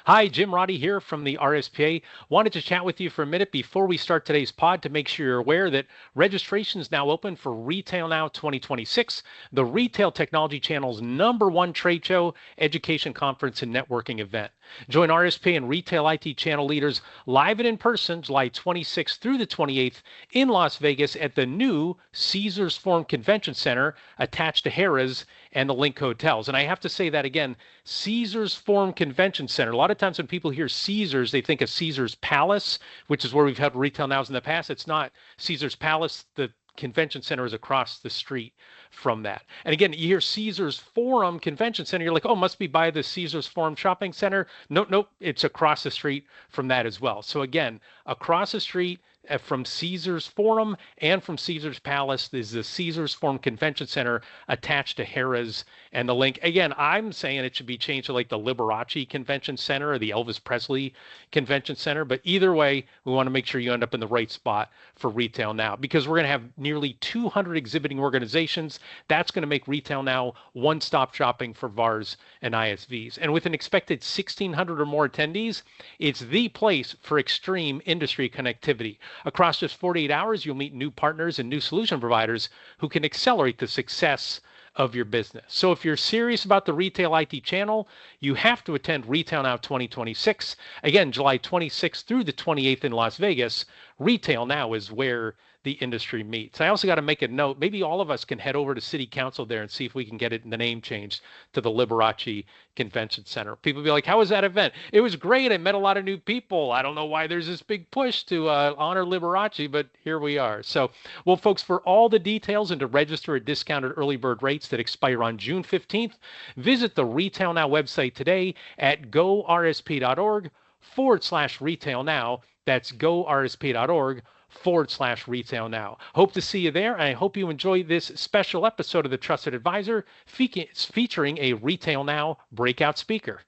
Hi, Jim Roddy here from the RSPA. Wanted to chat with you for a minute before we start today's pod to make sure you're aware that registration is now open for Retail Now 2026, the Retail Technology Channel's #1 trade show, education conference, and networking event. Join RSPA and Retail IT channel leaders live and in person July 26th through the 28th in Las Vegas at the new Caesars Forum Convention Center attached to Harrah's and the Link Hotels. And I have to say that again, Caesars Forum Convention Center. A lot of times when people hear Caesars, they think of Caesars Palace, which is where we've had Retail Nows in the past. It's not Caesars Palace. The convention center is across the street from that. And again, you hear Caesars Forum Convention Center, you're like, oh, must be by the Caesars Forum Shopping Center. Nope, it's across the street from that as well. So again, across the street from Caesars Forum and from Caesars Palace is the Caesars Forum Convention Center attached to Harrah's and the Link. Again, I'm saying it should be changed to like the Liberace Convention Center or the Elvis Presley Convention Center. But either way, we want to make sure you end up in the right spot for Retail Now because we're going to have nearly 200 exhibiting organizations. That's going to make Retail Now one-stop shopping for VARs and ISVs. And with an expected 1,600 or more attendees, it's the place for extreme industry connectivity. Across just 48 hours, you'll meet new partners and new solution providers who can accelerate the success of your business. So if you're serious about the Retail IT channel, you have to attend Retail Now 2026. Again, July 26th through the 28th in Las Vegas. Retail Now is where the industry meets. I also got to make a note, maybe all of us can head over to City Council there and see if we can get the name changed to the Liberace Convention Center. People be like, how was that event? It was great. I met a lot of new people. I don't know why there's this big push to honor Liberace, but here we are. So, well, folks, for all the details and to register at discounted early bird rates that expire on June 15th, visit the Retail Now website today at gorsp.org/retail now. That's gorsp.org/retail now. Hope to see you there, and I hope you enjoy this special episode of The Trusted Advisor featuring a Retail Now breakout speaker.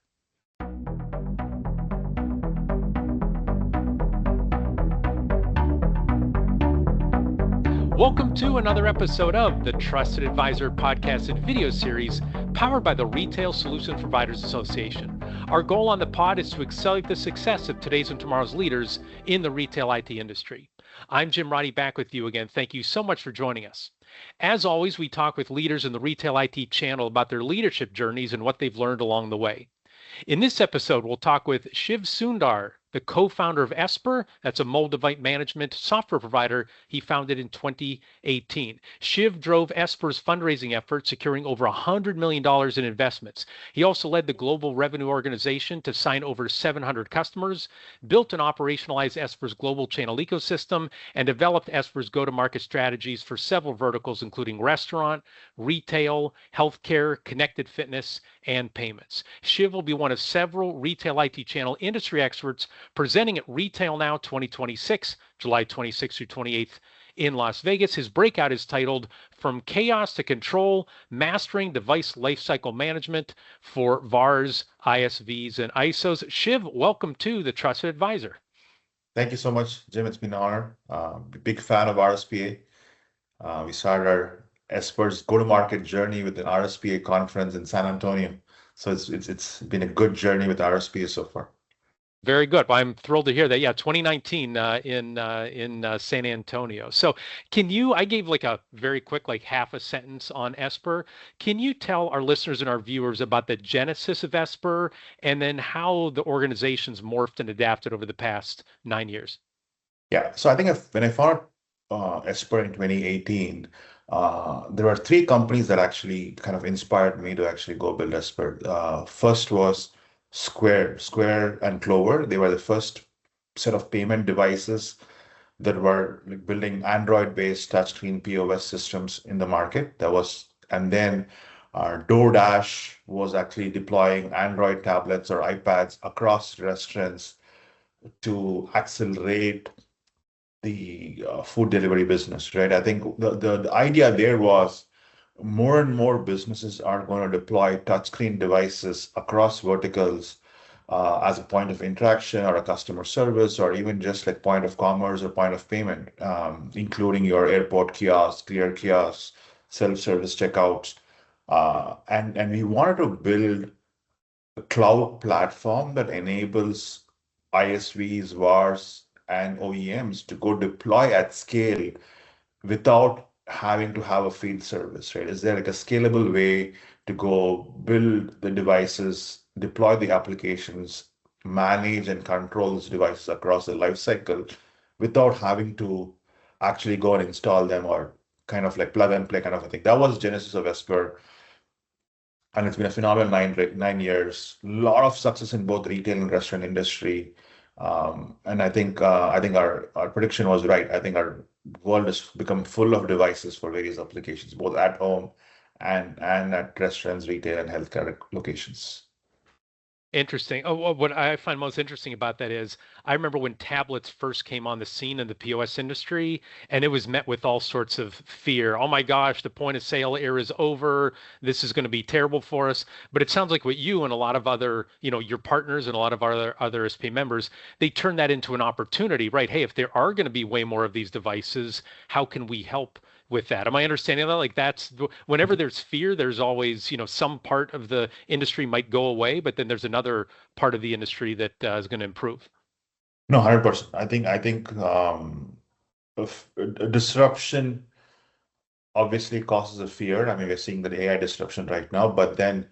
Welcome to another episode of the Trusted Advisor podcast and video series powered by the Retail Solution Providers Association. Our goal on the pod is to accelerate the success of today's and tomorrow's leaders in the retail IT industry. I'm Jim Roddy, back with you again. Thank you so much for joining us. As always, we talk with leaders in the retail IT channel about their leadership journeys and what they've learned along the way. In this episode, we'll talk with Shiv Sundar, the co-founder of Esper. That's a mobile device management software provider he founded in 2018. Shiv drove Esper's fundraising efforts, securing over $100 million in investments. He also led the global revenue organization to sign over 700 customers, built and operationalized Esper's global channel ecosystem, and developed Esper's go-to-market strategies for several verticals, including restaurant, retail, healthcare, connected fitness, and payments. Shiv will be one of several retail IT channel industry experts presenting at Retail Now 2026, July 26th through 28th in Las Vegas. His breakout is titled From Chaos to Control, Mastering Device Lifecycle Management for VARs, ISVs, and ISOs. Shiv, welcome to the Trusted Advisor. Thank you so much, Jim. It's been an honor. Big fan of RSPA. We started our Esper's go-to-market journey with the RSPA conference in San Antonio. So it's been a good journey with RSPA so far. Very good. Well, I'm thrilled to hear that. Yeah, 2019 in San Antonio. So I gave like a very quick, like half a sentence on Esper. Can you tell our listeners and our viewers about the genesis of Esper and then how the organization's morphed and adapted over the past 9 years? Yeah, so I think when I founded Esper in 2018, there were 3 companies that actually kind of inspired me to actually go build Esper. First was Square and Clover. They were the first set of payment devices that were like building Android-based touchscreen POS systems in the market. And then DoorDash was actually deploying Android tablets or iPads across restaurants to accelerate the food delivery business, right? I think the idea there was more and more businesses are going to deploy touchscreen devices across verticals as a point of interaction or a customer service, or even just like point of commerce or point of payment, including your airport kiosks, clear kiosks, self-service checkouts. And we wanted to build a cloud platform that enables ISVs, VARs, and OEMs to go deploy at scale without having to have a field service, right? Is there like a scalable way to go build the devices, deploy the applications, manage and control those devices across the life cycle without having to actually go and install them or kind of like plug and play kind of a thing? That was the genesis of Esper, and it's been a phenomenal 9 years. A lot of success in both retail and restaurant industry. And I think our prediction was right. I think our world has become full of devices for various applications, both at home and at restaurants, retail, and healthcare locations. Interesting. Oh, what I find most interesting about that is I remember when tablets first came on the scene in the POS industry, and it was met with all sorts of fear. Oh my gosh, the point of sale era is over. This is going to be terrible for us. But it sounds like what you and a lot of other, your partners and a lot of other SP members, they turn that into an opportunity, right? Hey, if there are going to be way more of these devices, how can we help with that? Am I understanding that? Like whenever there's fear, there's always, some part of the industry might go away, but then there's another part of the industry that is going to improve. No, 100%. I think a disruption obviously causes a fear. I mean, we're seeing the AI disruption right now, but then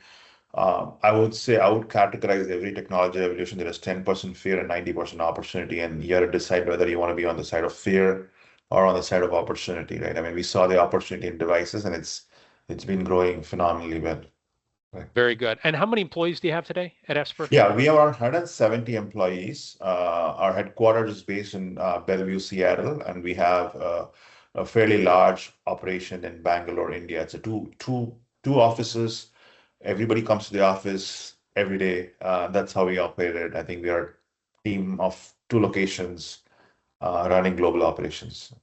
I would say I would categorize every technology evolution. There is 10% fear and 90% opportunity, and you have to decide whether you want to be on the side of fear or on the side of opportunity, right? I mean, we saw the opportunity in devices, and it's been growing phenomenally well. Right. Very good. And how many employees do you have today at Esper? Yeah, we have around 170 employees. Our headquarters is based in Bellevue, Seattle, and we have a fairly large operation in Bangalore, India. It's a two offices. Everybody comes to the office every day. That's how we operate it. I think we are a team of 2 locations running global operations.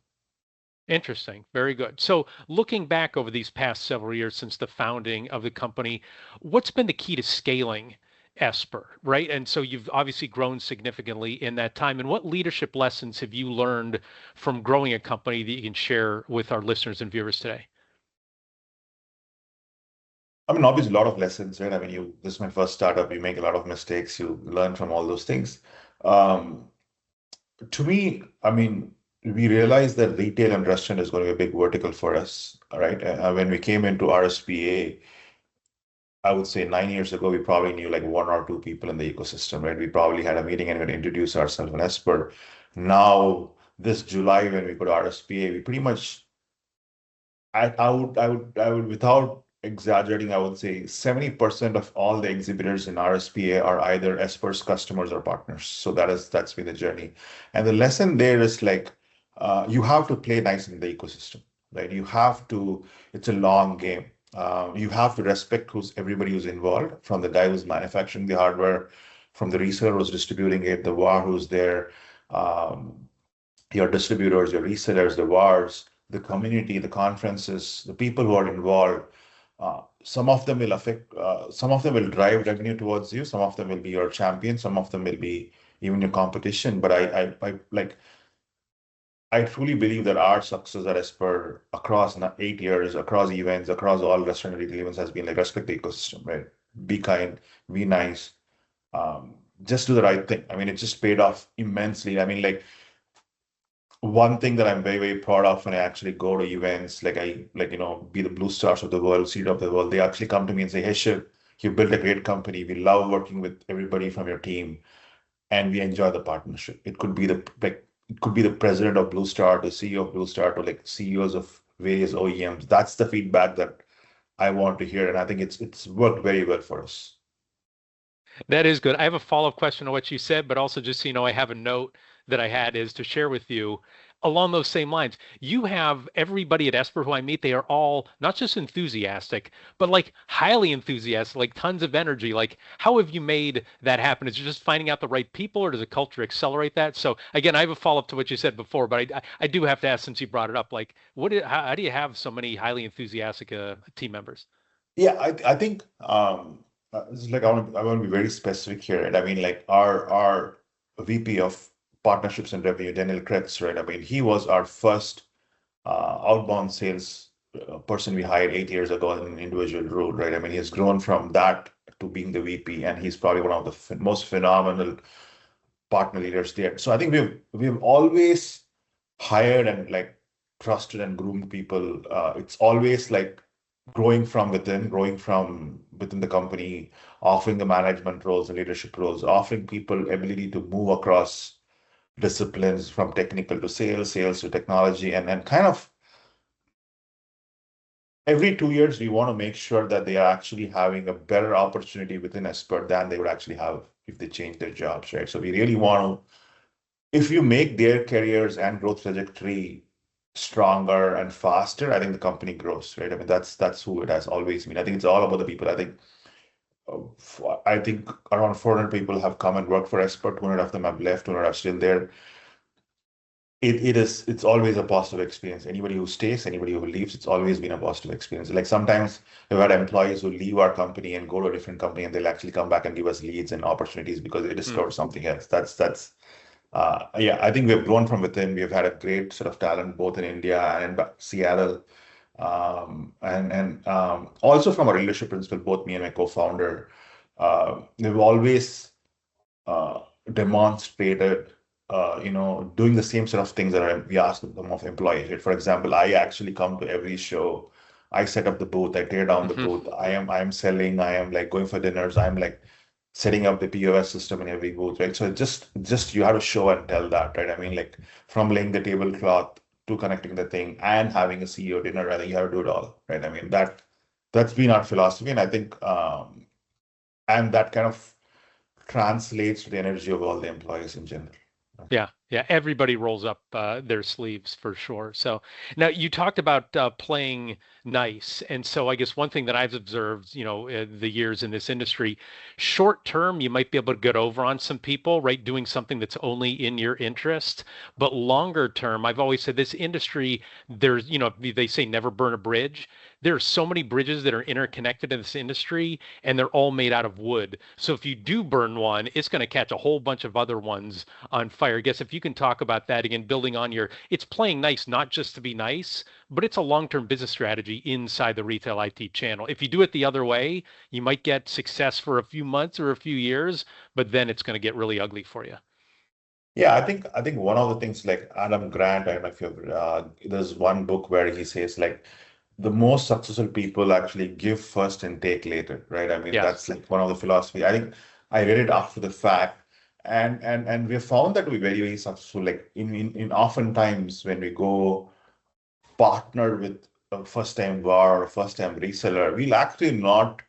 Interesting. Very good. So, looking back over these past several years since the founding of the company, what's been the key to scaling Esper, right? And so you've obviously grown significantly in that time. And what leadership lessons have you learned from growing a company that you can share with our listeners and viewers today? I mean, obviously, a lot of lessons, right? I mean, this is my first startup. You make a lot of mistakes. You learn from all those things. Um, to me, I mean, we realized that retail and restaurant is going to be a big vertical for us, all right? When we came into RSPA, I would say 9 years ago, we probably knew like 1 or 2 people in the ecosystem, right? We probably had a meeting and we'd introduce ourselves in Esper. Now, this July, when we go to RSPA, we pretty much I would, without exaggerating, I would say 70% of all the exhibitors in RSPA are either Esper's customers or partners. So that's been the journey. And the lesson there is like you have to play nice in the ecosystem, right? It's a long game. You have to respect everybody who's involved, from the guy who's manufacturing the hardware, from the reseller who's distributing it, the VAR who's there, um, your distributors, your resellers, the VARs, the community, the conferences, the people who are involved. Some of them will drive revenue towards you. Some of them will be your champion. Some of them will be even your competition. But I truly believe that our success at Esper across 8 years, across events, across all restaurant and retail events has been like respect the ecosystem, right? Be kind, be nice, just do the right thing. I mean, it just paid off immensely. I mean, like one thing that I'm very, very proud of when I actually go to events, be the Blue Stars of the world, Seed of the world, they actually come to me and say, "Hey, Shiv, you built a great company. We love working with everybody from your team, and we enjoy the partnership." It could be the president of Blue Star, the CEO of Blue Star, to like CEOs of various OEMs. That's the feedback that I want to hear, and I think it's worked very well for us. That is good. I have a follow-up question on what you said, but also just so you know, I have a note that I had is to share with you along those same lines. You have everybody at Esper who I meet, they are all not just enthusiastic, but like highly enthusiastic, like tons of energy. Like, how have you made that happen? Is it just finding out the right people, or does the culture accelerate that? So again, I have a follow-up to what you said before, but I do have to ask since you brought it up, like, how do you have so many highly enthusiastic team members? Yeah, I think this is like I want to be very specific here, right? I mean, like our VP of partnerships and revenue, Daniel Kretz, right? I mean, he was our first outbound sales person we hired 8 years ago in an individual role, right? I mean, he's grown from that to being the VP, and he's probably one of the most phenomenal partner leaders there. So I think we've always hired and like trusted and groomed people. It's always like growing from within the company, offering the management roles and leadership roles, offering people ability to move across disciplines from technical to sales, sales to technology, and kind of every 2 years we want to make sure that they are actually having a better opportunity within Esper than they would actually have if they change their jobs, right? So we really want to, if you make their careers and growth trajectory stronger and faster, I think the company grows, right? I mean, that's who it has always been. I think it's all about the people. I think around 400 people have come and worked for Esper. 200 of them have left. 200 are still there. It's always a positive experience. Anybody who stays, anybody who leaves, it's always been a positive experience. Like sometimes we've had employees who leave our company and go to a different company, and they'll actually come back and give us leads and opportunities because they discovered something else. Yeah, I think we've grown from within. We've had a great sort of talent both in India and in Seattle, and also from our leadership principle, both me and my co-founder, we've always demonstrated, doing the same sort of things that we ask them of employees. Right? For example, I actually come to every show. I set up the booth. I tear down the booth. I am selling. I am like going for dinners. I'm like setting up the POS system in every booth, right? So just you have to show and tell that, right? I mean, like from laying the tablecloth to connecting the thing and having a CEO dinner, I think you have to do it all, right? I mean, that's been our philosophy, and I think and that kind of translates to the energy of all the employees in general. Yeah, yeah, everybody rolls up their sleeves for sure. So now you talked about playing nice, and so I guess one thing that I've observed, the years in this industry, short term you might be able to get over on some people, right, doing something that's only in your interest, but longer term, I've always said this industry, there's, they say never burn a bridge. There are so many bridges that are interconnected in this industry, and they're all made out of wood. So if you do burn one, it's going to catch a whole bunch of other ones on fire. I guess if you can talk about that again, building on it's playing nice, not just to be nice, but it's a long-term business strategy inside the retail IT channel. If you do it the other way, you might get success for a few months or a few years, but then it's going to get really ugly for you. Yeah, I think one of the things like Adam Grant, I don't know if you've there's one book where he says like the most successful people actually give first and take later, right? I mean, Yes. that's like one of the philosophy. I think I read it after the fact, and we have found that to be very, very successful. Like in oftentimes when we go partner with a first-time VAR or first-time reseller, we'll actually not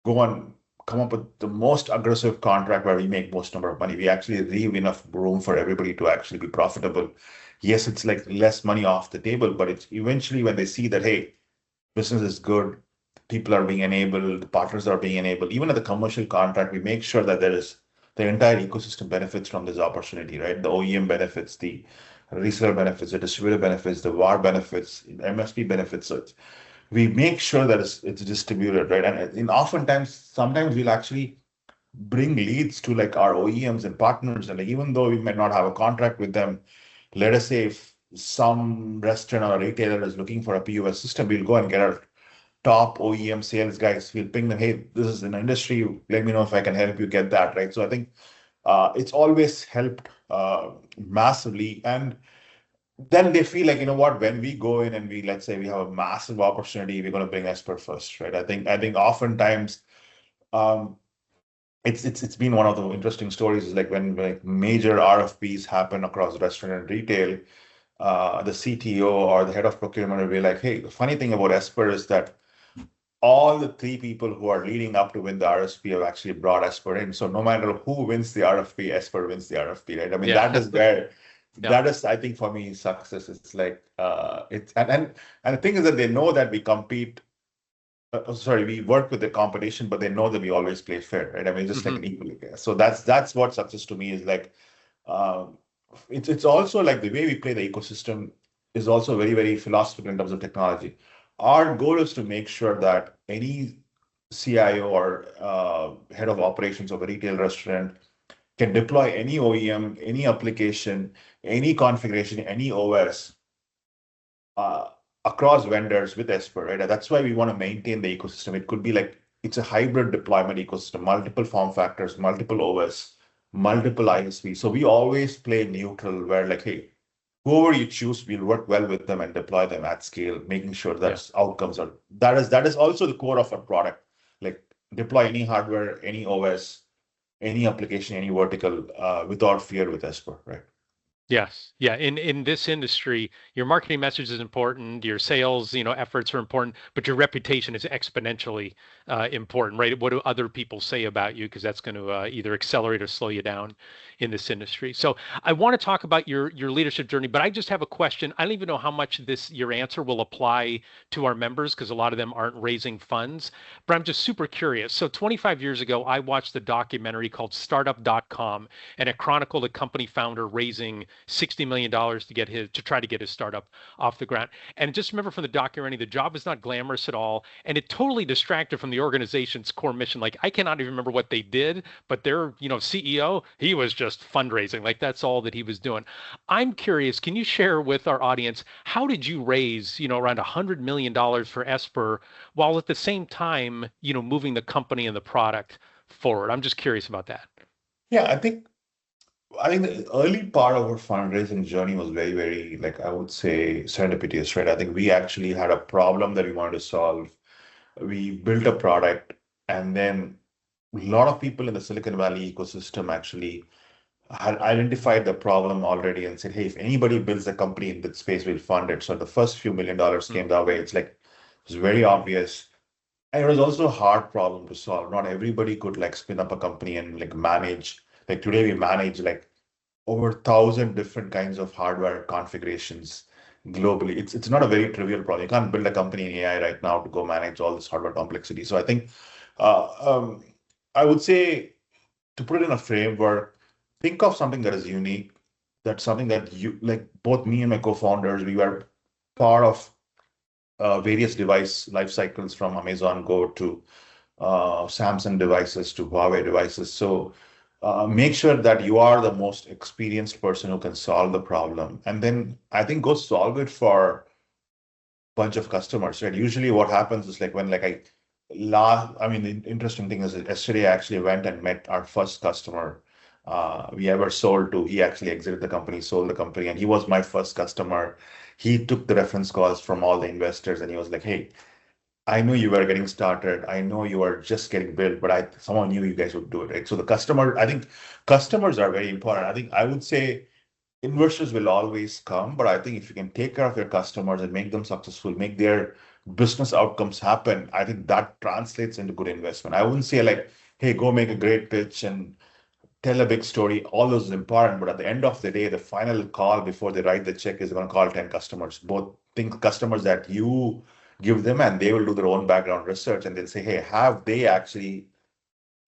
go and come up with the most aggressive contract where we make most number of money. We actually leave enough room for everybody to actually be profitable. Yes, it's like less money off the table, but it's eventually when they see that, hey, business is good, people are being enabled, partners are being enabled. Even at the commercial contract, we make sure that there is the entire ecosystem benefits from this opportunity, right? The OEM benefits, the reseller benefits, the distributor benefits, the VAR benefits, the MSP benefits. So we make sure that it's distributed, right? And oftentimes, sometimes we'll actually bring leads to like our OEMs and partners, and like, even though we might not have a contract with them, let us say if some restaurant or retailer is looking for a POS system, we'll go and get our top OEM sales guys. We'll ping them, hey, this is an industry. Let me know if I can help you get that, right? So I think it's always helped massively. And then they feel like, you know what, when we go in and let's say we have a massive opportunity, we're going to bring Esper first, right? I think oftentimes um, it's been one of the interesting stories is like when like major RFPs happen across restaurant and retail, the CTO or the head of procurement will be like, hey, the funny thing about Esper is that all the three people who are leading up to win the RSP have actually brought Esper in. So no matter who wins the RFP, Esper wins the RFP, right? I mean, Yeah. that is where Yeah. that is, I think, for me, success. It's like it's and the thing is that they know that we compete. Sorry, we work with the competition, but they know that we always play fair, right? I mean, just like an equal. So that's what success to me is like. Um, it's also like the way we play the ecosystem is also very, very philosophical in terms of technology. Our goal is to make sure that any CIO or head of operations of a retail restaurant can deploy any OEM, any application, any configuration, any OS uh, across vendors with Esper, right? And that's why we want to maintain the ecosystem. It could be like it's a hybrid deployment ecosystem, multiple form factors, multiple OS, multiple ISV. So we always play neutral where like, hey, whoever you choose, we'll work well with them and deploy them at scale, making sure Yeah. that outcomes are that is also the core of our product. Like deploy any hardware, any OS, any application, any vertical without fear with Esper, right? Yes. Yeah. In this industry, your marketing message is important, your sales, efforts are important, but your reputation is exponentially important, right? What do other people say about you? Because that's going to either accelerate or slow you down in this industry. So I want to talk about your leadership journey, but I just have a question. I don't even know how much this your answer will apply to our members because a lot of them aren't raising funds, but I'm just super curious. So 25 years ago, I watched a documentary called Startup.com, and it chronicled a company founder raising $60 million to try to get his startup off the ground. And just remember from the documentary, the job is not glamorous at all, and it totally distracted from the organization's core mission. Like I cannot even remember what they did, but their CEO, he was just fundraising. Like that's all that he was doing. I'm curious, can you share with our audience how did you raise around $100 million for Esper while at the same time moving the company and the product forward? I'm just curious about that. Yeah, I think the early part of our fundraising journey was very, very, like I would say, serendipitous, right? I think we actually had a problem that we wanted to solve. We built a product, and then a lot of people in the Silicon Valley ecosystem actually had identified the problem already and said, hey, if anybody builds a company in that space, we'll fund it. So the first few $1 million Mm, came that way. It's like, it was very obvious. And it was also a hard problem to solve. Not everybody could like spin up a company and like manage. Like today, we manage like over 1,000 different kinds of hardware configurations globally. It's not a very trivial problem. You can't build a company in AI right now to go manage all this hardware complexity. So I think uh, um, I would say to put it in a framework, think of something that is unique. That's something that you like. Both me and my co-founders, we were part of various device life cycles from Amazon Go to Samsung devices to Huawei devices. So make sure that you are the most experienced person who can solve the problem. And then I think go solve it for a bunch of customers, right? Usually what happens is like when like I mean, the interesting thing is that yesterday I actually went and met our first customer we ever sold to. He actually exited the company, sold the company, and he was my first customer. He took the reference calls from all the investors and he was like, hey, I know you were getting started. I know you are just getting built, but someone knew you guys would do it, right? So the customer, I think customers are very important. I would say investors will always come, but I think if you can take care of your customers and make them successful, make their business outcomes happen, I think that translates into good investment. I wouldn't say like, hey, go make a great pitch and tell a big story. All those is important, but at the end of the day, the final call before they write the check is going to call 10 customers. Both think customers that you give them, and they will do their own background research, and they'll say, hey, have they actually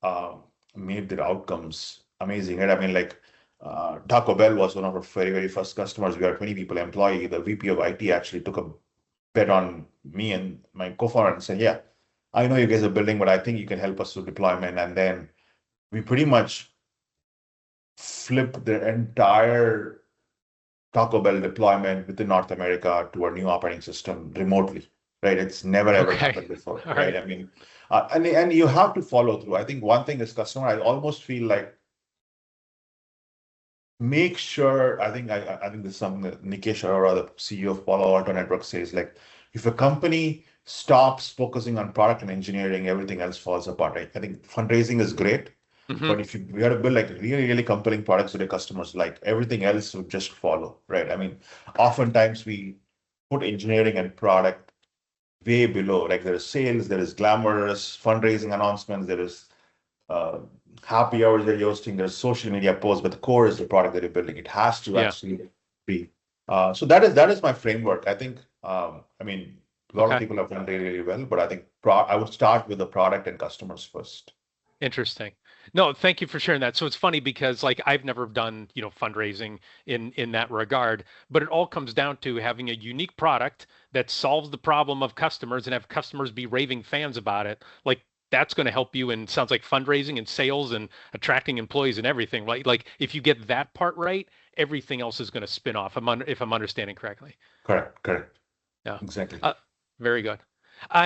uh, made their outcomes amazing? Right? I mean, like Taco Bell was one of our very, very first customers. We are 20 people employee. The VP of IT actually took a bet on me and my co-founder and said, yeah, I know you guys are building, but I think you can help us with deployment. And then we pretty much flip the entire Taco Bell deployment within North America to our new operating system remotely, right? It's never ever okay. happened before, All right? right. I mean, and you have to follow through. I think one thing is customer. I almost feel like make sure. I think this is something that Nikesh Arora, the CEO of Palo Alto Network, says like if a company stops focusing on product and engineering, everything else falls apart, right? I think fundraising is great. Hmm. But if we got to build like really, really compelling products that the customers like, everything else will just follow, right? I mean, oftentimes we put engineering and product way below. Like there is sales, there is glamorous fundraising announcements, there is uh, happy hours that you're hosting, there's social media posts, but the core is the product that you're building. It has to Yeah. actually be. So that is my framework. I think. I mean, a lot of Okay. people have done really, really well, but I think I would start with the product and customers first. Interesting. No, thank you for sharing that. So it's funny because like I've never done, fundraising in that regard, but it all comes down to having a unique product that solves the problem of customers and have customers be raving fans about it. Like that's going to help you in sounds like fundraising and sales and attracting employees and everything, right? Like if you get that part right, everything else is going to spin off. If I'm understanding correctly. Correct, correct, Yeah. exactly. Uh, very good.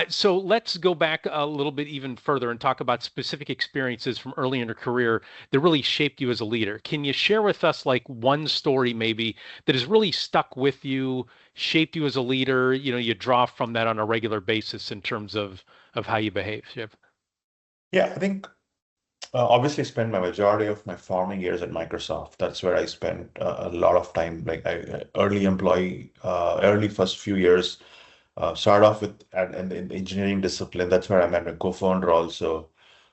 So let's go back a little bit even further and talk about specific experiences from early in your career that really shaped you as a leader. Can you share with us like one story maybe that has really stuck with you, shaped you as a leader? You draw from that on a regular basis in terms of how you behave, Shiv. Yeah, I think obviously spent my majority of my farming years at Microsoft. That's where I spent a lot of time. Like early employee, early first few years, started off with in the engineering discipline. That's where I met my co-founder also.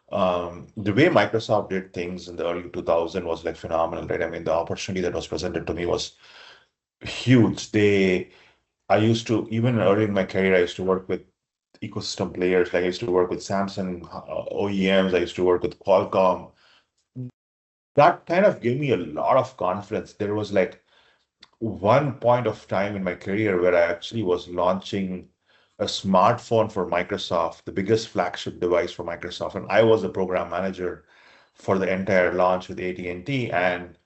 The way Microsoft did things in the early 2000 was like phenomenal, right? I mean, the opportunity that was presented to me was huge. I used to, even early in my career, I used to work with ecosystem players. Like I used to work with Samsung OEMs. I used to work with Qualcomm. That kind of gave me a lot of confidence. There was like one point of time in my career where I actually was launching a smartphone for Microsoft, the biggest flagship device for Microsoft, and I was the program manager for the entire launch with AT&T, and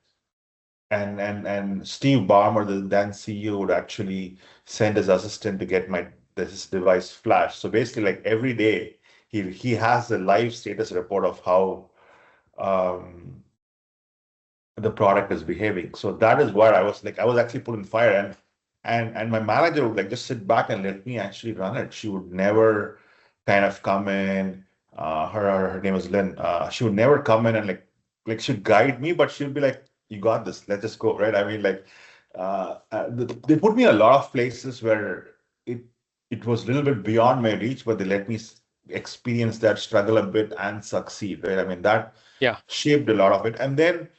Steve Ballmer, the then CEO, would actually send his assistant to get this device flashed. So basically, like every day, he has a live status report of how um, the product is behaving. So that is where I was actually put in fire, and my manager would like just sit back and let me actually run it. She would never kind of come in. Her name is Lynn. She would never come in and she'd guide me, but she'd be like, "You got this. Let's just go." Right? I mean, they put me in a lot of places where it it was a little bit beyond my reach, but they let me experience that struggle a bit and succeed. Right? I mean, that Yeah. shaped a lot of it, and then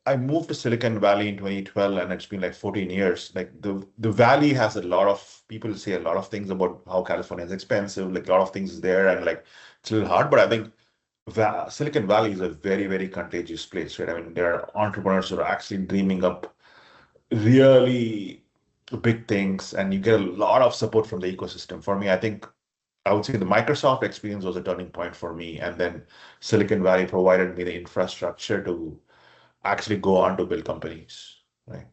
I moved to Silicon Valley in 2012, and it's been like 14 years. Like the valley has a lot of people say a lot of things about how California is expensive, like a lot of things there, and like it's a little hard. But I think Silicon Valley is a very, very contagious place, right? I mean, there are entrepreneurs who are actually dreaming up really big things, and you get a lot of support from the ecosystem. For me, I think I would say the Microsoft experience was a turning point for me, and then Silicon Valley provided me the infrastructure to actually go on to build companies, right?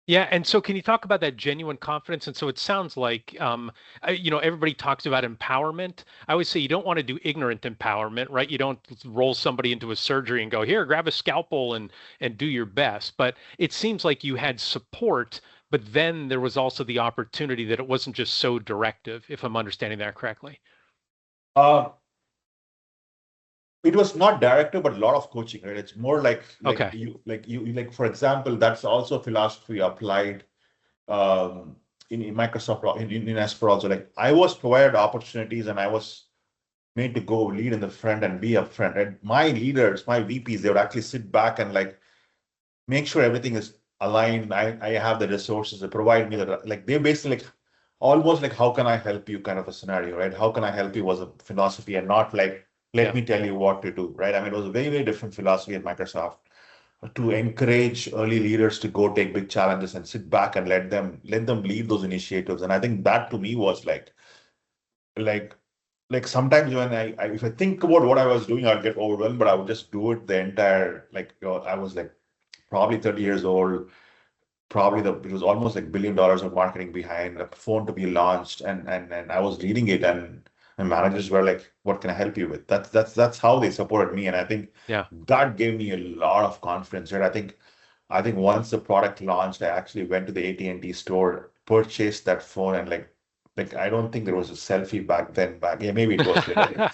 Yeah, and so can you talk about that genuine confidence? And so it sounds like, everybody talks about empowerment. I always say you don't want to do ignorant empowerment, right? You don't roll somebody into a surgery and go, here, grab a scalpel and do your best. But it seems like you had support, but then there was also the opportunity that it wasn't just so directive, if I'm understanding that correctly. Uh, it was not directive, but a lot of coaching, right? It's more Okay. like for example, that's also a philosophy applied in Microsoft in Esper also. Like I was provided opportunities and I was made to go lead in the front and be up front. And my leaders, my VPs, they would actually sit back and like make sure everything is aligned. I have the resources. They provide me the like they basically like almost like how can I help you kind of a scenario, right? How can I help you was a philosophy and not like let Yeah. me tell you what to do, right? I mean, it was a very, very different philosophy at Microsoft to encourage early leaders to go take big challenges and sit back and let them lead those initiatives. And I think that to me was like like sometimes when if I think about what I was doing, I'd get overwhelmed, but I would just do it the entire I was like probably 30 years old, probably it was almost like $1 billion of marketing behind a phone to be launched, and I was leading it, and managers were like, "What can I help you with?" That's how they supported me, and I think Yeah. that gave me a lot of confidence. Right? I think once the product launched, I actually went to the AT&T store, purchased that phone, and like I don't think there was a selfie back then. Back yeah, maybe it was there.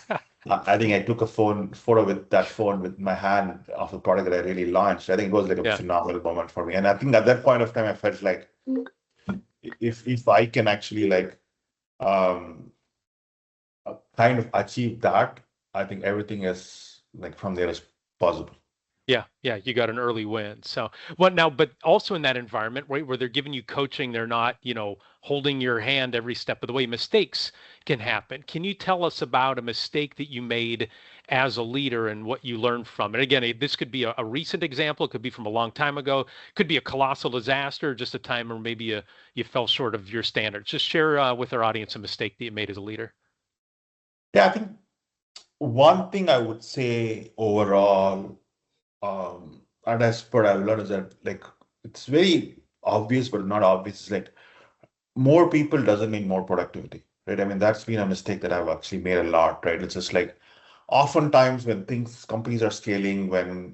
I think I took a photo with that phone with my hand of the product that I really launched. I think it was like a Yeah. phenomenal moment for me. And I think at that point of time, I felt like if I can actually um kind of achieve that, I think everything is like from there is possible. Yeah, yeah, you got an early win. So, what now, but also in that environment, right, where they're giving you coaching, they're not, holding your hand every step of the way. Mistakes can happen. Can you tell us about a mistake that you made as a leader and what you learned from it? Again, this could be a recent example, it could be from a long time ago, could be a colossal disaster, just a time where maybe you fell short of your standards. Just share with our audience a mistake that you made as a leader. Yeah, I think one thing I would say overall, and as per I've learned is that like it's very obvious, but not obvious. It's like more people doesn't mean more productivity. right? I mean, that's been a mistake that I've actually made a lot, right? It's just like oftentimes when companies are scaling, when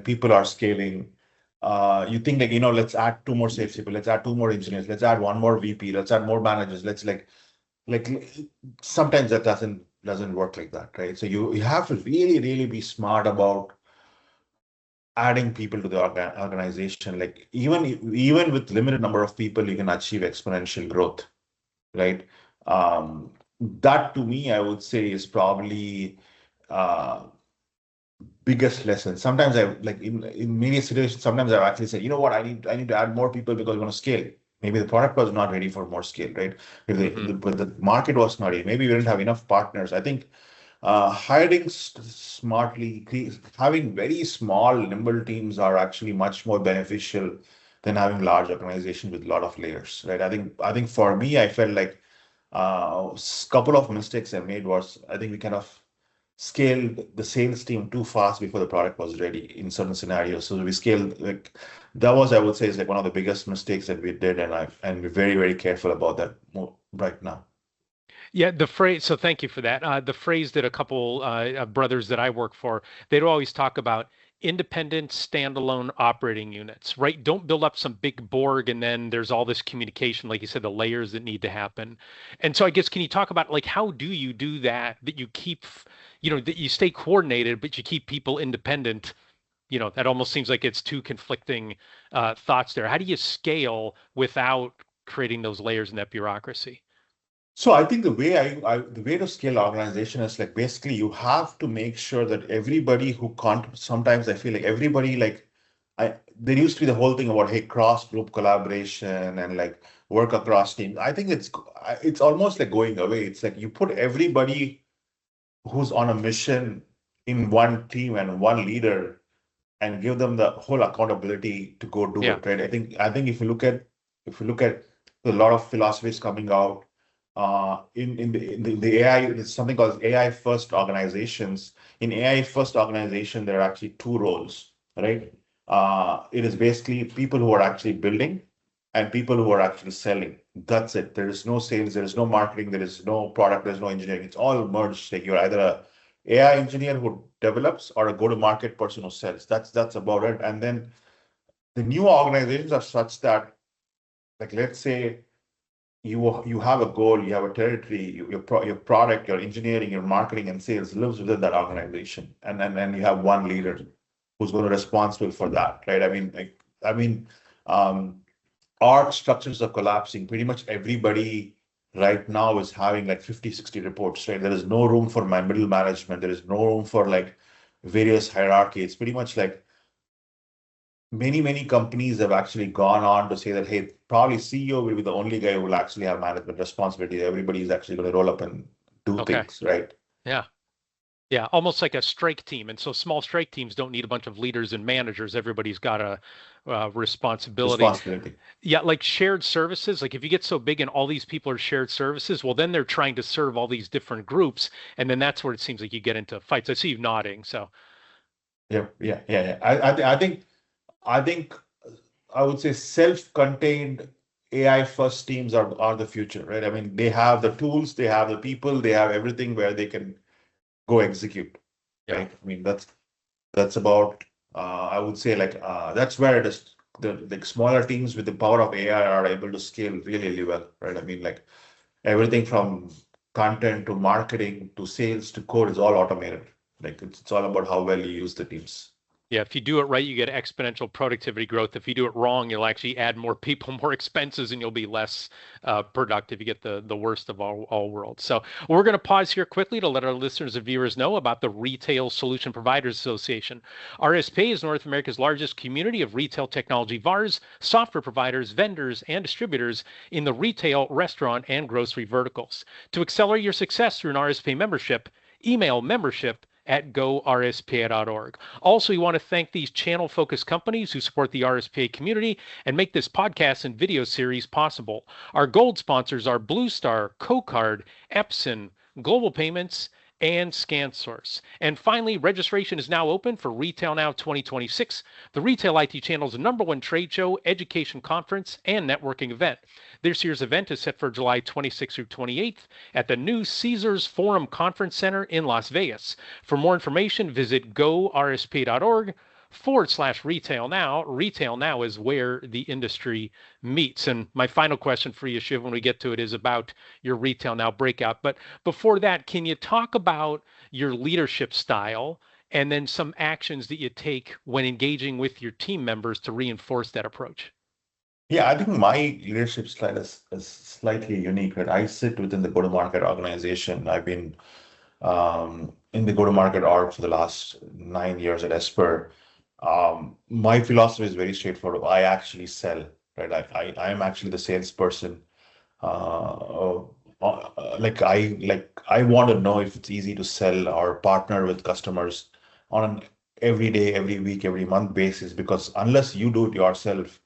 people are scaling, you think like, let's add two more salespeople, let's add two more engineers, let's add one more VP, let's add more managers, let's like sometimes that doesn't work like that, right? So you have to really, really be smart about adding people to the organization. Like even with limited number of people, you can achieve exponential growth, right? That to me, I would say is probably uh, biggest lesson. Sometimes I like in many situations, sometimes I've actually said, you know what, I need to add more people because we're going to scale. Maybe the product was not ready for more scale, right? If Hmm. but the market was not ready. Maybe we didn't have enough partners. I think hiring smartly, having very small, nimble teams are actually much more beneficial than having large organizations with a lot of layers, right? I think for me, I felt like couple of mistakes I made was I think we kind of scaled the sales team too fast before the product was ready in certain scenarios. So we scaled like that was, I would say, is like one of the biggest mistakes that we did, and we're very, very careful about that right now. Yeah, the phrase, so thank you for that. The phrase that a couple brothers that I work for, they'd always talk about independent standalone operating units, right? Don't build up some big Borg and then there's all this communication, like you said, the layers that need to happen. And so I guess, can you talk about like how do you do that, that you keep, that you stay coordinated, but you keep people independent? That almost seems like it's two conflicting thoughts there. How do you scale without creating those layers in that bureaucracy? So I think the way to scale organization is like basically you have to make sure that everybody who can't, sometimes I feel like everybody like there used to be the whole thing about, hey, cross group collaboration and like work across teams. I think it's almost like going away. It's like you put everybody who's on a mission in one team and one leader and give them the whole accountability to go do Yeah. it, right? I think if you look at a lot of philosophies coming out in the AI, there's something called AI first organizations. In AI first organization, there are actually two roles, right? It is basically people who are actually building and people who are actually selling. That's it. There is no sales, there is no marketing, there is no product, there's no engineering. It's all merged. Like you're either a AI engineer who develops or a go-to-market person who sells. That's about it. And then the new organizations are such that, like, let's say you have a goal, you have a territory, your product, your engineering, your marketing and sales lives within that organization, and you have one leader who's going to be responsible for that, right? I mean, um, org structures are collapsing. Pretty much everybody right now is having like 50, 60 reports, right? There is no room for my middle management. There is no room for like various hierarchy. It's pretty much like many companies have actually gone on to say that, hey, probably CEO will be the only guy who will actually have management responsibility. Everybody is actually going to roll up and do Okay. things, right? Yeah. Yeah. Almost like a strike team. And so small strike teams don't need a bunch of leaders and managers. Everybody's got a responsibility. Responsibility. Yeah. Like shared services. Like if you get so big and all these people are shared services, well, then they're trying to serve all these different groups. And then that's where it seems like you get into fights. I see you nodding. So, Yeah, yeah, yeah, yeah. I think I would say self-contained AI first teams are the future, right? I mean, they have the tools, they have the people, they have everything where they can go execute, yeah. right? I mean, that's about I would say like that's where it is. The smaller teams with the power of AI are able to scale really, really well, right? I mean, like everything from content to marketing to sales to code is all automated. Like it's all about how well you use the teams. Yeah, if you do it right, you get exponential productivity growth. If you do it wrong, you'll actually add more people, more expenses, and you'll be less productive. You get the worst of all worlds. So we're going to pause here quickly to let our listeners and viewers know about the Retail Solution Providers Association. RSPA is North America's largest community of retail technology VARs, software providers, vendors, and distributors in the retail, restaurant, and grocery verticals. To accelerate your success through an RSPA membership, email membership@gorspa.org. Also, we want to thank these channel focused companies who support the RSPA community and make this podcast and video series possible. Our gold sponsors are Blue Star, CoCard, Epson, Global Payments, and ScanSource. And finally, registration is now open for Retail Now 2026, the Retail IT Channel's #1 trade show, education conference, and networking event. This year's event is set for July 26th through 28th at the new Caesars Forum Conference Center in Las Vegas. For more information, visit gorsp.org/retail now. Retail now is where the industry meets. And my final question for you, Shiv, when we get to it, is about your Retail Now breakout. But before that, can you talk about your leadership style and then some actions that you take when engaging with your team members to reinforce that approach? Yeah, I think my leadership style is slightly unique, right? I sit within the go-to-market organization. I've been in the go-to-market org for the last 9 years at Esper. My philosophy is very straightforward. I actually sell, right? I am actually the salesperson. Like I want to know if it's easy to sell or partner with customers on an every day, every week, every month basis, because unless you do it yourself,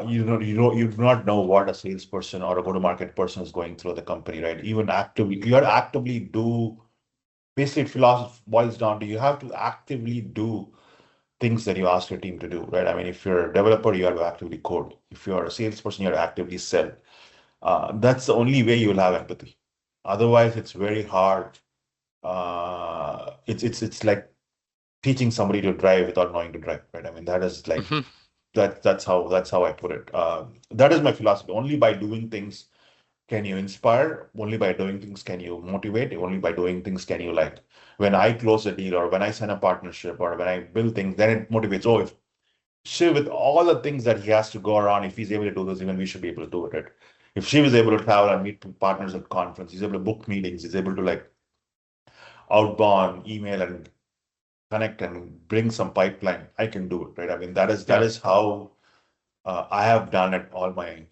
you do not know what a salesperson or a go-to-market person is going through the company, right? Even actively, you have to actively do. Basically, philosophy boils down to you have to actively do things that you ask your team to do, right? I mean, if you're a developer, you have to actively code. If you're a salesperson, you have to actively sell. That's the only way you'll have empathy. Otherwise, it's very hard. It's like teaching somebody to drive without knowing to drive, right? I mean, that is like Mhm. that's how I put it. That is my philosophy. Only by doing things can you inspire. Only by doing things can you motivate. Only by doing things can you like. When I close a deal or when I sign a partnership or when I build things, then it motivates. Oh, if Shiv, with all the things that he has to go around, if he's able to do this, even we should be able to do it. Right? If Shiv is able to travel and meet partners at conference, he's able to book meetings, he's able to like outbound, email and connect and bring some pipeline. I can do it, right? I mean, that is that Yeah. is how I have done it all my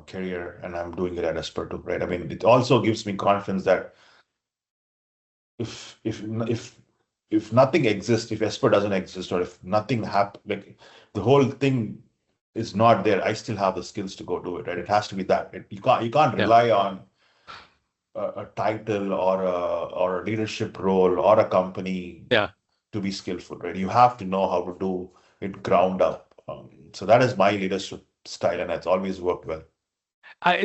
career, and I'm doing it at Esper too, right? I mean, it also gives me confidence that if if if if nothing exists, if Esper doesn't exist, or if nothing happen, like the whole thing is not there, I still have the skills to go do it, right? It has to be that. You can't Yeah. rely on a title or a leadership role or a company Yeah. to be skillful, right? You have to know how to do it ground up. So that is my leadership style, and it's always worked well.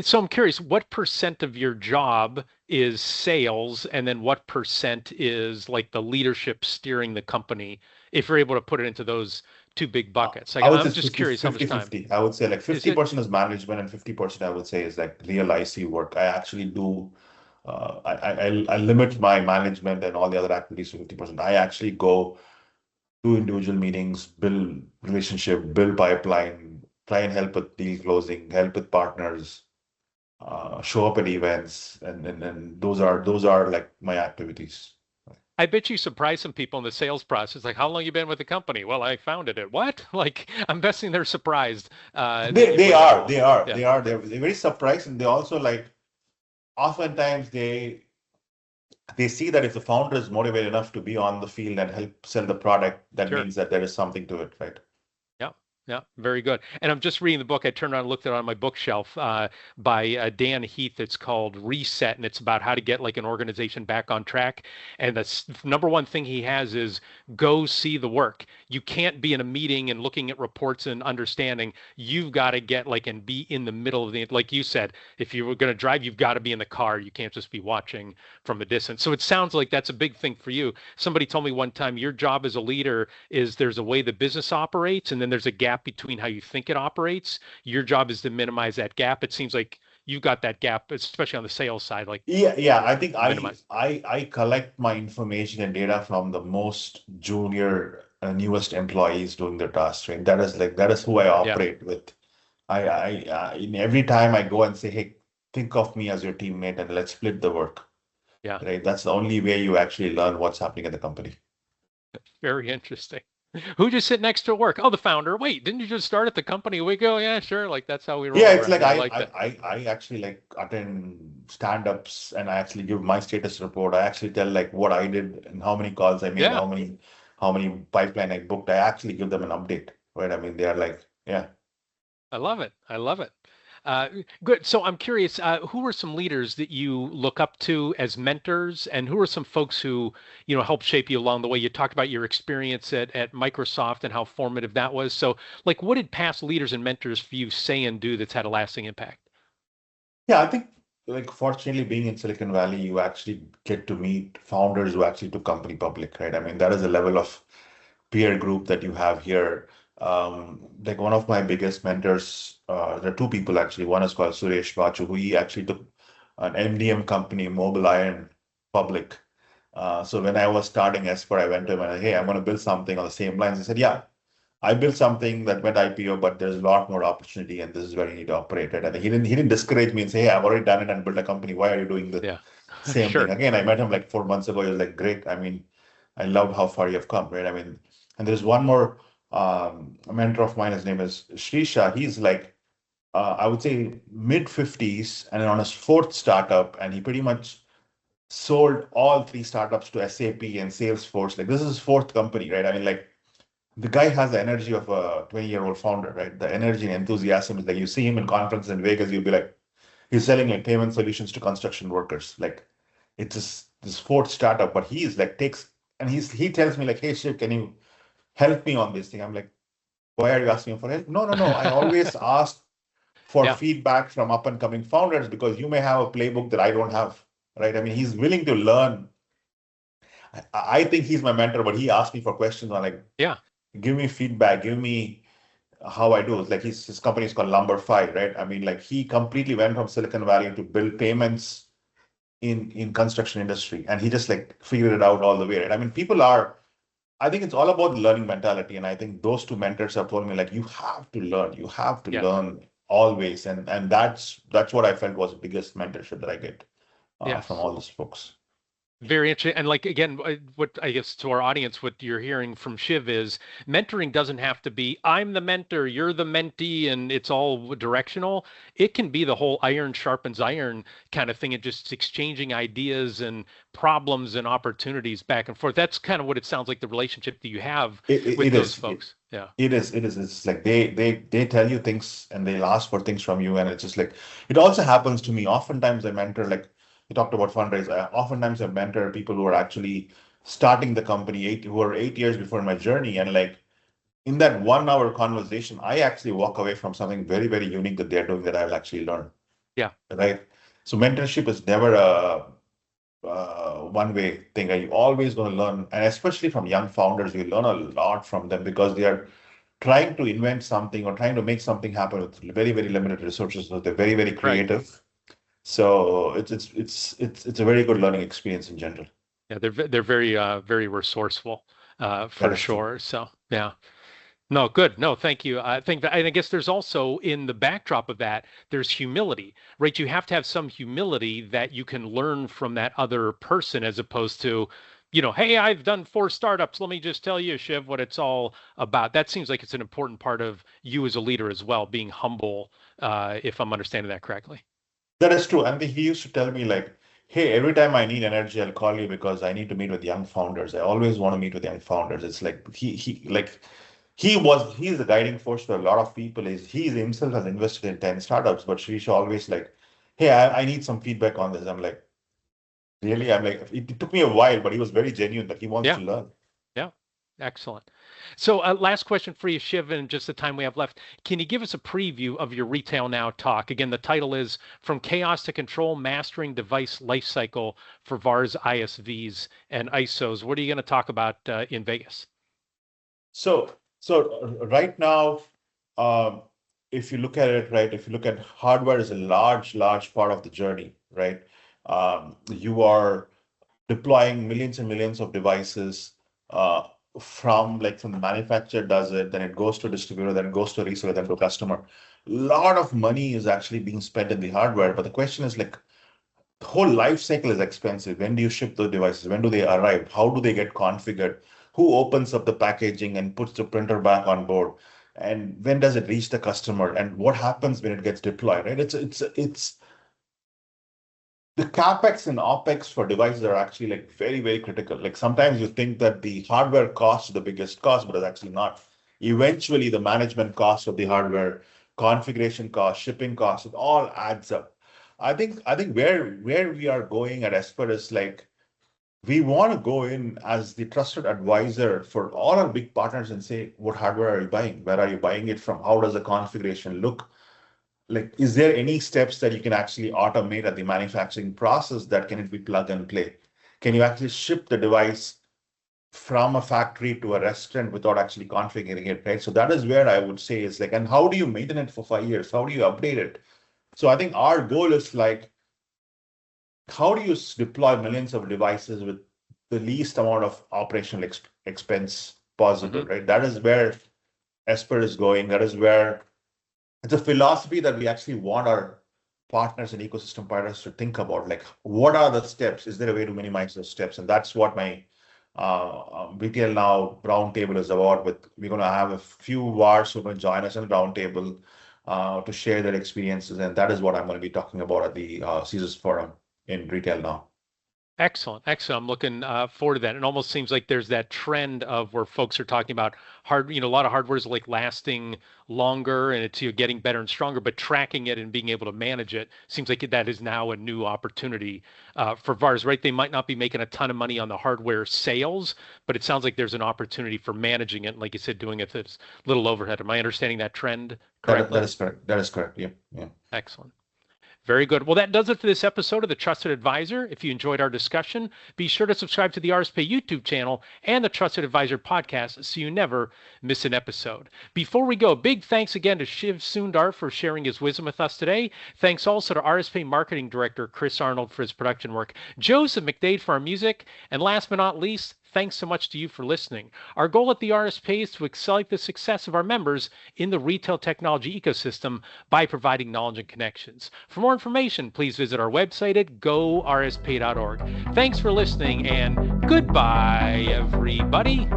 So I'm curious, what percent of your job is sales, and then what percent is like the leadership steering the company, if you're able to put it into those two big buckets? Like, I would say I'm it's just 50, curious how much 50, time 50. I would say like is it? 50% is management and 50% I would say is like real IC work. I actually do, I limit my management and all the other activities to 50%. I actually go do individual meetings, build relationship, build pipeline, try and help with deal closing, help with partners, show up at events, and those are like my activities. I bet you surprise some people in the sales process. Like, how long you been with the company? Well, I founded it. What? Like, I'm guessing they're surprised that They you've they been that are long. they are Yeah, they are they're very surprised, and they also like oftentimes they see that if the founder is motivated enough to be on the field and help sell the product, that sure. means that there is something to it, right? Yeah, yeah, very good. And I'm just reading the book. I turned around and looked at it on my bookshelf by Dan Heath. It's called Reset, and it's about how to get like an organization back on track. And the #1 thing he has is go see the work. You can't be in a meeting and looking at reports and understanding. You've got to get like and be in the middle of the, like you said, if you were going to drive, you've got to be in the car. You can't just be watching from a distance. So it sounds like that's a big thing for you. Somebody told me one time your job as a leader is there's a way the business operates, and then there's a gap between how you think it operates. Your job is to minimize that gap. It seems like you've got that gap, especially on the sales side, like Yeah. I think I minimize. I I collect my information and data from the most junior, newest employees doing their tasks, right? That is who I Yeah, operate with. In every time I go and say, hey, think of me as your teammate and let's split the work, yeah, right? That's the only way you actually learn what's happening at the company. very interesting. Who just sit next to at work? Oh, the founder. Wait, didn't you just start at the company a week ago? Yeah, sure. Like that's how we Yeah, roll it's around like here. I I like I that. I, I actually like attend stand-ups and I actually give my status report. I actually tell like what I did and how many calls I made, Yeah, how many pipeline I booked. I actually give them an update, right? I mean, they are like, yeah. I love it. I love it. Good. So I'm curious, who are some leaders that you look up to as mentors, and who are some folks who, help shape you along the way? You talked about your experience at Microsoft and how formative that was. So, like, what did past leaders and mentors for you say and do that's had a lasting impact? Yeah, I think like fortunately being in Silicon Valley, you actually get to meet founders who actually took company public, right? I mean, that is a level of peer group that you have here. Like one of my biggest mentors, there are two people actually. One is called Suresh Bachu, who he actually took an MDM company, Mobile Iron, public. So when I was starting Esper, I went to him and I, hey, I'm going to build something on the same lines. He said, yeah, I built something that went IPO, but there's a lot more opportunity, and this is where you need to operate it. And he didn't discourage me and say, hey, I've already done it and built a company. Why are you doing the Yeah, same thing sure. again? I met him like 4 months ago. He was like, great. I mean, I love how far you've come, right? I mean, and there's one more a mentor of mine. His name is Shrisha. He's like, I would say mid 50s and on his fourth startup, and he pretty much sold all three startups to SAP and Salesforce. Like this is his fourth company, right? I mean, like the guy has the energy of a 20-year-old founder, right? The energy and enthusiasm is like you see him in conferences in Vegas, you'll be like, he's selling like payment solutions to construction workers. Like it's this fourth startup, but he's like takes and he tells me like, hey Shiv, can you help me on this thing? I'm like, why are you asking for help? No, no, no. I always ask for Yeah, feedback from up and coming founders because you may have a playbook that I don't have, right? I mean, he's willing to learn. I think he's my mentor, but he asked me for questions on like, yeah, give me feedback, give me how I do. It's like his company is called Lumber Five, right? I mean, like he completely went from Silicon Valley to build payments in construction industry, and he just like figured it out all the way, right? I mean, people are. I think it's all about learning mentality, and I think those two mentors have told me like you have to yeah, learn always, and that's what I felt was the biggest mentorship that I get from yes. all those folks. Very interesting. And like again, what I guess to our audience, what you're hearing from Shiv is mentoring doesn't have to be I'm the mentor, you're the mentee, and it's all directional. It can be the whole iron sharpens iron kind of thing, and just exchanging ideas and problems and opportunities back and forth. That's kind of what it sounds like the relationship that you have It, it, with it those is. folks. Yeah. It is. It's like they tell you things and they'll ask for things from you, and it's just like it also happens to me. Oftentimes, I mentor like you talked about fundraise. Oftentimes, I mentor people who are actually starting the company who are 8 years before my journey, and like in that 1 hour conversation, I actually walk away from something very very unique that they're doing that I'll actually learn. Yeah. Right. So mentorship is never a one way thing. You always going to learn, and especially from young founders, you learn a lot from them because they are trying to invent something or trying to make something happen with very very limited resources. So they're very very Right. creative. So it's a very good learning experience in general. Yeah. They're very very resourceful That for is true. sure. So yeah. No, good. No, thank you. I think that, and I guess there's also in the backdrop of that, there's humility, right? You have to have some humility that you can learn from that other person as opposed to, hey, I've done 4 startups. Let me just tell you, Shiv, what it's all about. That seems like it's an important part of you as a leader as well, being humble, if I'm understanding that correctly. That is true. And he used to tell me like, hey, every time I need energy, I'll call you because I need to meet with young founders. I always want to meet with young founders. It's like he's the guiding force for a lot of people. He himself has invested in 10 startups, but Shrisha always like, hey, I need some feedback on this. I'm like, really? I'm like, it took me a while, but he was very genuine that he wants Yeah. to learn. Yeah. Excellent. So, last question for you, Shiv, and just the time we have left. Can you give us a preview of your Retail Now talk? Again, the title is From Chaos to Control, Mastering Device Lifecycle for VARs, ISVs, and ISOs. What are you going to talk about in Vegas? So right now, um, if you look at it, right, if you look at hardware is a large part of the journey, right? You are deploying millions and millions of devices uh, from the manufacturer does it, then it goes to distributor, then it goes to reseller, then to customer. A lot of money is actually being spent in the hardware, but the question is like the whole life cycle is expensive. When do you ship the devices? When do they arrive? How do they get configured? Who opens up the packaging and puts the printer back on board? And when does it reach the customer? And what happens when it gets deployed? Right? It's the capex and opex for devices are actually like very very critical. Like sometimes you think that the hardware cost is the biggest cost, but it's actually not. Eventually, the management cost of the hardware configuration costs, shipping costs, it all adds up. I think where we are going at Esper is like we want to go in as the trusted advisor for all our big partners and say, what hardware are you buying? Where are you buying it from? How does the configuration look? Like, is there any steps that you can actually automate at the manufacturing process that can it be plug and play? Can you actually ship the device from a factory to a restaurant without actually configuring it, right? So that is where I would say is like, and how do you maintain it for 5 years? How do you update it? So I think our goal is like, how do you deploy millions of devices with the least amount of operational expense possible, Mm-hmm. right? That is where Esper is going. That is where it's a philosophy that we actually want our partners and ecosystem partners to think about. Like, what are the steps? Is there a way to minimize those steps? And that's what my Retail Now roundtable is about. With we're going to have a few VARs who are going to join us in the roundtable to share their experiences, and that is what I'm going to be talking about at the CSIS forum in Retail Now. Excellent. Excellent. I'm looking forward to that. It almost seems like there's that trend of where folks are talking about a lot of hardware is like lasting longer and it's getting better and stronger, but tracking it and being able to manage it seems like that is now a new opportunity for VARs, right? They might not be making a ton of money on the hardware sales, but it sounds like there's an opportunity for managing it. And like you said, doing it with little overhead. Am I understanding that trend correctly? That is correct. That is correct. Yeah. Yeah. Excellent. Very good. Well, that does it for this episode of The Trusted Advisor. If you enjoyed our discussion, be sure to subscribe to the RSPA YouTube channel and the Trusted Advisor podcast so you never miss an episode. Before we go, big thanks again to Shiv Sundar for sharing his wisdom with us today. Thanks also to RSPA Marketing Director Chris Arnold for his production work, Joseph McDade for our music, and last but not least, thanks so much to you for listening. Our goal at the RSPA is to accelerate the success of our members in the retail technology ecosystem by providing knowledge and connections. For more information, please visit our website at gorspa.org. Thanks for listening and goodbye, everybody.